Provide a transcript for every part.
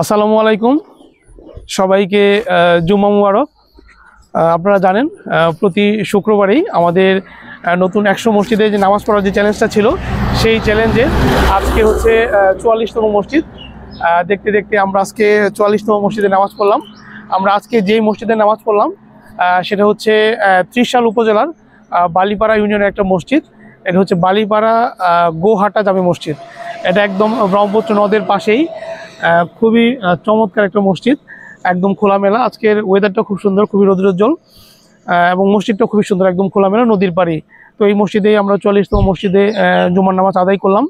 আসসালামু আলাইকুম সবাইকে জুম্মা মুবারক। আপনারা জানেন প্রতি শুক্রবারেই আমাদের নতুন 100 মসজিদে যে নামাজ পড়ার যে চ্যালেঞ্জটা ছিল সেই চ্যালেঞ্জে আজকে হচ্ছে 44তম মসজিদ। দেখতে দেখতে আমরা আজকে 44তম মসজিদে নামাজ পড়লাম। আমরা আজকে যেই মসজিদে নামাজ পড়লাম সেটা হচ্ছে ত্রিশাল উপজেলার বালিপাড়া ইউনিয়নের একটা মসজিদ। এটা হচ্ছে বালিপাড়া গোহাটা জামে মসজিদ। এটা একদম ব্রহ্মপুত্র নদের পাশেই, খুবই চমৎকার একটা মসজিদ, একদম খোলামেলা। আজকের ওয়েদারটা খুব সুন্দর, খুবই রৌদ্রোজ্জ্বল, এবং মসজিদটা খুবই সুন্দর, একদম খোলামেলা নদীর পাড়ে। তো এই মসজিদেই আমরা 44তম মসজিদে জুমার নামাজ আদায় করলাম।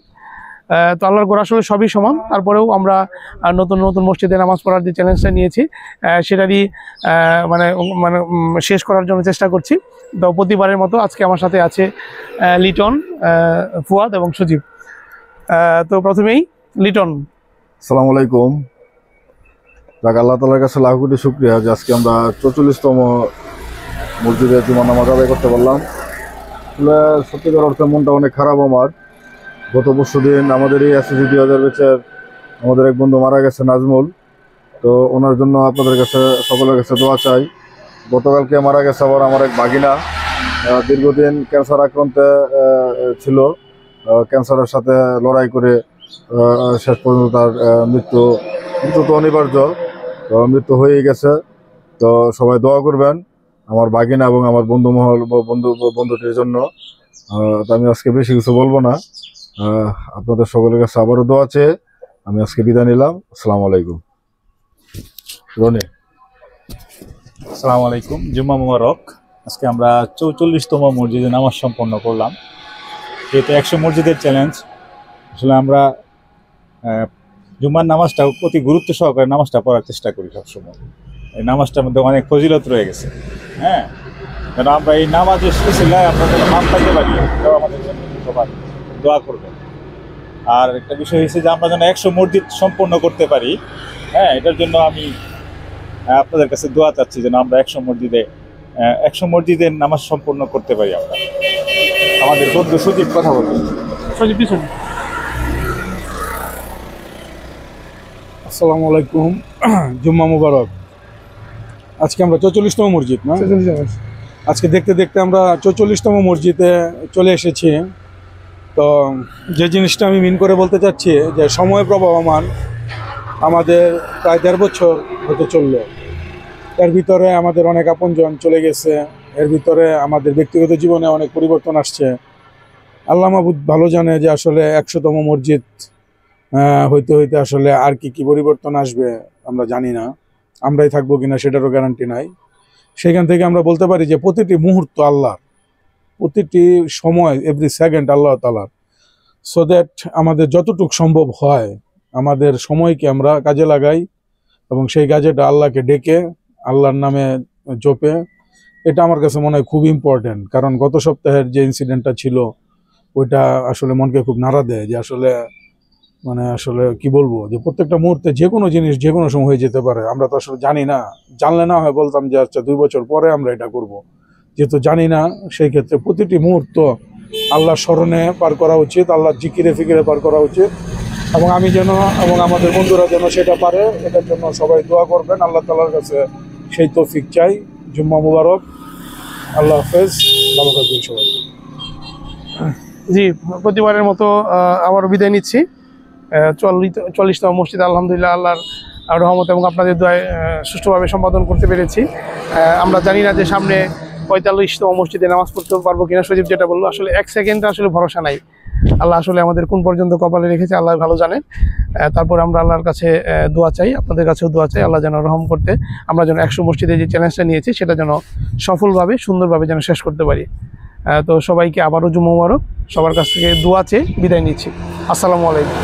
তো আল্লাহর ঘর আসলে সবই সমান, তারপরেও আমরা নতুন নতুন মসজিদে নামাজ পড়ার যে চ্যালেঞ্জটা নিয়েছি সেটারই মানে মানে শেষ করার জন্য চেষ্টা করছি। তো প্রতিবারের মতো আজকে আমার সাথে আছে লিটন, ফুয়াদ এবং সজীব। তো প্রথমেই লিটন। আসসালামু আলাইকুম। যাক, আল্লাহ তাআলার কাছে লাখ কোটি শুকরিয়া যে আজকে আমরা 44তম মসজিদে জুমার নামাজ আদায় করতে পারলাম। আসলে সত্যিকার অর্থে মনটা অনেক খারাপ আমার। গত পরশুদিন আমাদের এই এসএসজি 2000 ব্যাচের আমাদের এক বন্ধু মারা গেছে, নাজমুল। তো ওনার জন্য আপনাদের কাছে সকলের কাছে দোয়া চাই। গতকালকে মারা গেছে আবার আমার এক ভাগিনা, দীর্ঘদিন ক্যান্সার আক্রান্তে ছিল। ক্যান্সারের সাথে লড়াই করে শেষ পর্যন্ত তার মৃত্যু তো অনিবার্য, তো মৃত্যু হয়েই গেছে। তো সবাই দোয়া করবেন আমার ভাগিনা এবং আমার বন্ধুটির জন্য। তো আমি আজকে বেশি কিছু বলবো না, আপনাদের সকলের কাছে আবারও দোয়া চেয়ে আমি আজকে বিদায় নিলাম। আসসালামু আলাইকুম। রনি। আসসালামু আলাইকুম, জুম্মা মুবারক। আজকে আমরা 44তম মসজিদে নামাজ সম্পন্ন করলাম। যেহেতু 100 মসজিদের চ্যালেঞ্জ, আসলে আমরা জুম্মার নামাজটা অতি গুরুত্ব সহকারে নামাজটা পড়ার চেষ্টা করি সবসময়। এই নামাজটার মধ্যে অনেক ফজিলত রয়ে গেছে। হ্যাঁ, কারণ আমরা এই নামাজের সিলসিলায় আমরা যেন নাম পাইতে পারি, এটাও আমাদের জন্য সবার দোয়া করবেন। আর একটা বিষয় হচ্ছে যে আমরা যেন 100 মসজিদ সম্পন্ন করতে পারি। হ্যাঁ, এটার জন্য আমি আপনাদের কাছে দোয়া চাচ্ছি যেন আমরা 100 মসজিদের নামাজ সম্পন্ন করতে পারি। আমরা আমাদের বন্ধু সজীব কথা বলবো। সজীব পিছনে। আসসালামু আলাইকুম, জুম্মা মুবারক। আজকে আমরা 44তম মসজিদ না, আজকে দেখতে দেখতে আমরা 44তম মসজিদে চলে এসেছি। তো যে জিনিসটা আমি মিন করে বলতে চাচ্ছি যে সময় প্রবাহমান, আমাদের প্রায় 1.5 বছর হতে চলল। এর ভিতরে আমাদের অনেক আপনজন চলে গেছে, এর ভিতরে আমাদের ব্যক্তিগত জীবনে অনেক পরিবর্তন আসছে। আল্লাহ মাহবুদ ভালো জানে যে আসলে 100তম মসজিদ হইতে হইতে আসলে আর কি পরিবর্তন আসবে আমরা জানি না, আমরাই থাকবো কিনা সেটারও গ্যারান্টি নাই। সেখান থেকে আমরা বলতে পারি যে প্রতিটি মুহূর্ত আল্লাহর, প্রতিটি সময়, এভরি সেকেন্ড আল্লাহ তাআলার। সো দ্যাট আমাদের যতটুকু সম্ভব হয় আমাদের সময়কে আমরা কাজে লাগাই এবং সেই কাজেটা আল্লাহকে ডেকে আল্লাহর নামে জপে। এটা আমার কাছে মনে হয় খুব ইম্পর্টেন্ট। কারণ গত সপ্তাহের যে ইনসিডেন্টটা ছিল ওইটা আসলে মনকে খুব নাড়া দেয় যে আসলে কি বলবো, যে প্রত্যেকটা মুহূর্তে যে কোনো জিনিস যে কোনো সময় হয়ে যেতে পারে। আমরা তো আসলে জানি না, জানলে না হয় বলতাম যে আচ্ছা 2 বছর পরে আমরা এটা করব, যেহেতু জানি না সেই ক্ষেত্রে প্রতিটি মুহূর্ত আল্লাহর স্মরণে পার করা উচিত, আল্লাহর জিকিরে ফিকিরে পার করা উচিত। এবং আমি যেন এবং আমাদের বন্ধুরা যেন সেটা পারে, এটার জন্য সবাই দোয়া করবেন। আল্লাহ তাআলার কাছে সেই তৌফিক চাই। জুম্মা মুবারক, আল্লাহ হাফেজ, ভালো থাকবেন সবাই। জি, প্রতিবারের মতো আবারও বিদায় নিচ্ছি। 44তম মসজিদ আলহামদুলিল্লাহ আল্লাহর রহমত এবং আপনাদের দোয়ায় সুষ্ঠুভাবে সম্পাদন করতে পেরেছি। আমরা জানি না যে সামনে 45তম মসজিদে নামাজ পড়তে পারবো কিনা। সজীব যেটা বললো, আসলে 1 সেকেন্ড আসলে ভরসা নাই। আল্লাহ আসলে আমাদের কোন পর্যন্ত কপালে রেখেছে আল্লাহ ভালো জানেন। তারপর আমরা আল্লাহর কাছে দোয়া চাই, আপনাদের কাছেও দোয়া চাই আল্লাহ যেন রহম করতে, আমরা যেন 100 মসজিদে যে চ্যালেঞ্জটা নিয়েছি সেটা যেন সফলভাবে সুন্দরভাবে যেন শেষ করতে পারি। তো সবাইকে আবারও জুম্মা মুবারক, সবার কাছ থেকে দোয়া চেয়ে বিদায় নিচ্ছি। আসসালামু আলাইকুম।